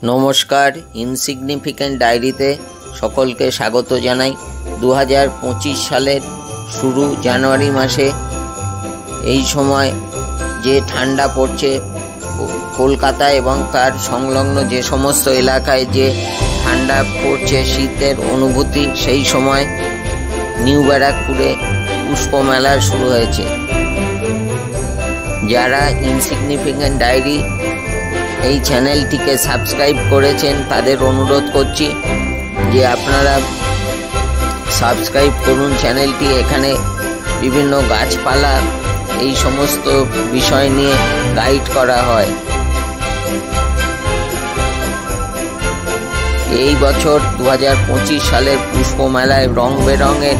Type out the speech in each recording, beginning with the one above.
নমস্কার, ইনসিগনিফিকেন্ট ডায়েরিতে সকলকে স্বাগত জানাই। 2025 সালের শুরু জানুয়ারি মাসে এই সময় যে ঠান্ডা পড়ছে কলকাতা এবং তার সংলগ্ন যে সমস্ত এলাকায় যে ঠান্ডা পড়ছে, শীতের অনুভূতি, সেই সময় নিউ ব্যারাকপুরে পুষ্প মেলা শুরু হয়েছে। যারা ইনসিগনিফিকেন্ট ডায়েরি এই চ্যানেলটিকে সাবস্ক্রাইব করেছেন তাদের অনুরোধ করছি যে আপনারা সাবস্ক্রাইব করুন চ্যানেলটি। এখানে বিভিন্ন গাছপালা এই সমস্ত বিষয় নিয়ে গাইড করা হয়। এই বছর 2025 সালের পুষ্প মেলায় রং বেরঙের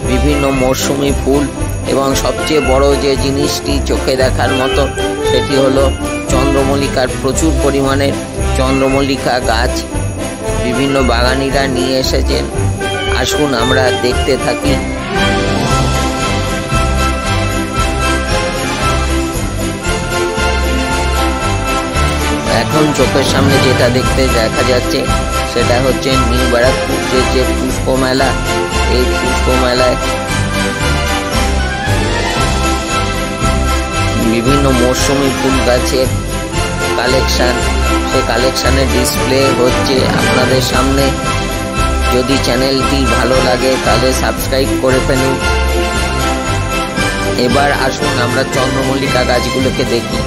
বিভিন্ন মরশুমি ফুল এবং সবচেয়ে বড় যে জিনিসটি চোখে দেখার মতো সেটি হলো চন্দ্রমল্লিকার প্রচুর পরিমাণে চন্দ্রমল্লিকা গাছ বিভিন্ন বাগানিরা নিয়ে এসেছেন। আসুন আমরা দেখতে থাকি। এখন চোখের সামনে যেটা দেখা যাচ্ছে সেটা হচ্ছে নিউ ব্যারাকপুরের যে পুষ্প মেলা। এই পুষ্প মেলায় বিভিন্ন মৌসুমি ফুল গাছের কালেকশন, সে কালেকশনের ডিসপ্লে হচ্ছে আপনাদের সামনে। যদি চ্যানেলটি ভালো লাগে তাহলে সাবস্ক্রাইব করে ফেলুন। এবার আসুন আমরা চন্দ্রমল্লিকা গাছগুলোকে দেখি।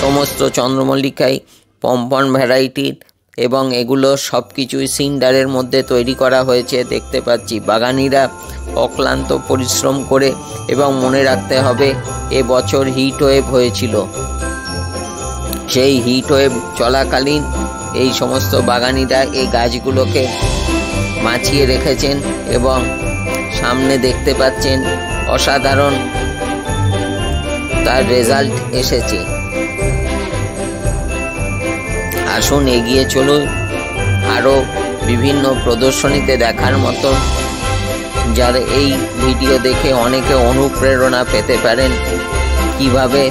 সমস্ত চন্দ্রমল্লিকাই পম্পন ভ্যারাইটির এবং এগুলো সব কিছুই সিন্ডারের মধ্যে তৈরি করা হয়েছে দেখতে পাচ্ছি। বাগানিরা অক্লান্ত পরিশ্রম করে, এবং মনে রাখতে হবে এবছর হিট ওয়েভ হয়েছিল, সেই হিট ওয়েভ চলাকালীন এই সমস্ত বাগানিরা এই গাছগুলোকে বাঁচিয়ে রেখেছেন এবং সামনে দেখতে পাচ্ছেন অসাধারণ তার রেজাল্ট এসেছে। আসুন এগিয়ে চলুন আরও বিভিন্ন প্রদর্শনীতে দেখার মতো, যার এই ভিডিও দেখে অনেকে অনুপ্রেরণা পেতে পারেন কিভাবে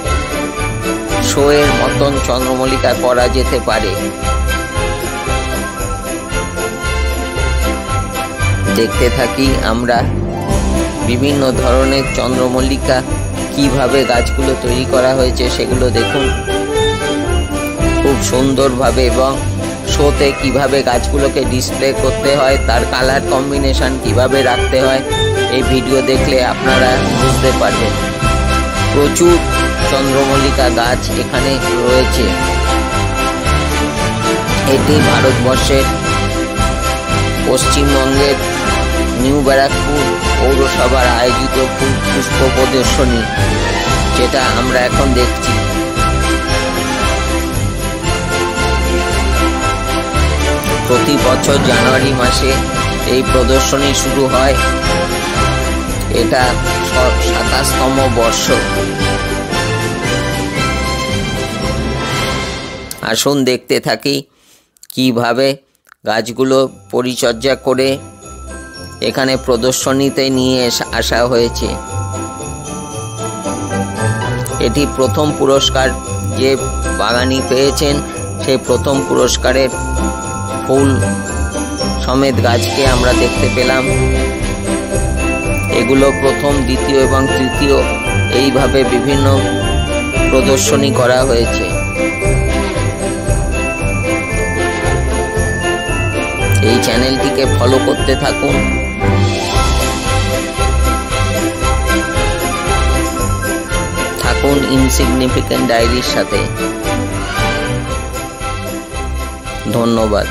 শোয়ের মতন চন্দ্রমল্লিকা করা যেতে পারে। দেখতে থাকি আমরা বিভিন্ন ধরনের চন্দ্রমল্লিকা কিভাবে গাছগুলো তৈরি করা হয়েছে সেগুলো দেখুন খুব সুন্দরভাবে, এবং শোতে কিভাবে গাছগুলোকে ডিসপ্লে করতে হয়, তার কালার কম্বিনেশন কিভাবে রাখতে হয়, এই ভিডিও দেখলে আপনারা বুঝতে পারবেন। প্রচুর চন্দ্রমল্লিকা গাছ এখানে রয়েছে। এটি ভারতবর্ষের পশ্চিমবঙ্গের নিউ ব্যারাকপুর পৌরসভার আয়োজিত পুষ্প প্রদর্শনী, যেটা আমরা এখন দেখছি। প্রতি বছর জানুয়ারি মাসে এই প্রদর্শনী শুরু হয়। এটা 27তম বর্ষ। আসুন দেখতে থাকি কিভাবে গাছগুলো পরিচর্যা করে এখানে প্রদর্শনীতে নিয়ে আসা হয়েছে। এটি প্রথম পুরস্কার যে বাগানি পেয়েছেন, সেই প্রথম পুরস্কারের ফুল সমেত গাছকে আমরা দেখতে পেলাম। এগুলো প্রথম, দ্বিতীয় এবং তৃতীয় এইভাবে বিভিন্ন প্রদর্শনী করা হয়েছে। এই চ্যানেলটিকে ফলো করতে থাকুন। থাকুন ইনসিগনিফিকেন্ট ডায়েরির সাথে। ধন্যবাদ।